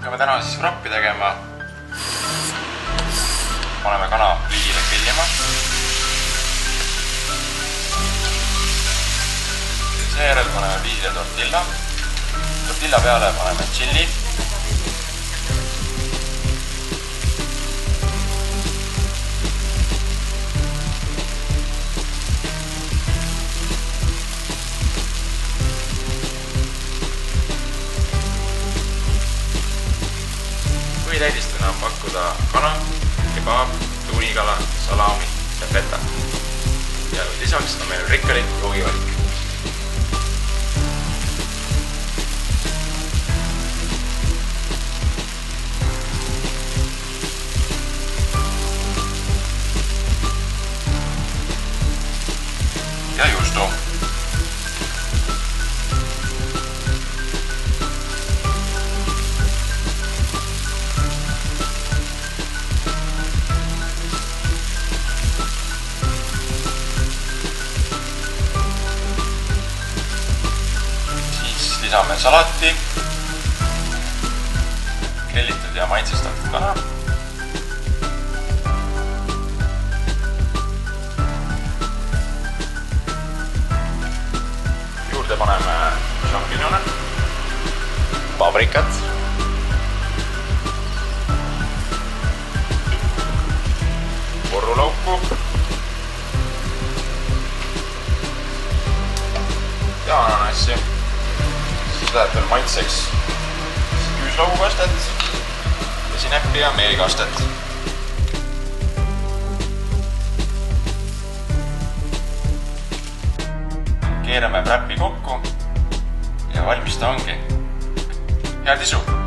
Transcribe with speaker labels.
Speaker 1: Hakkame täna siis wrappi tegema. Paneme kana pliile grillima. Seejärel paneme pliile tortilla. Tortilla peale paneme tšilli. Põhitäidistena on pakkuda kana, kebaab, tuunikala, salami ja feta. Ja lisaks on meil rikkalik joogivalik. Ja juustu. Lisame salati, grillitud ja maitsestatud kana, juurde paneme šampignone, paprikat, porrulauku ja ananassi. Läheb veel maitseks küüslaugukastet, sinepi ja meelikastet. Keerame wrappi kokku ja valmis ta ongi. Head isu!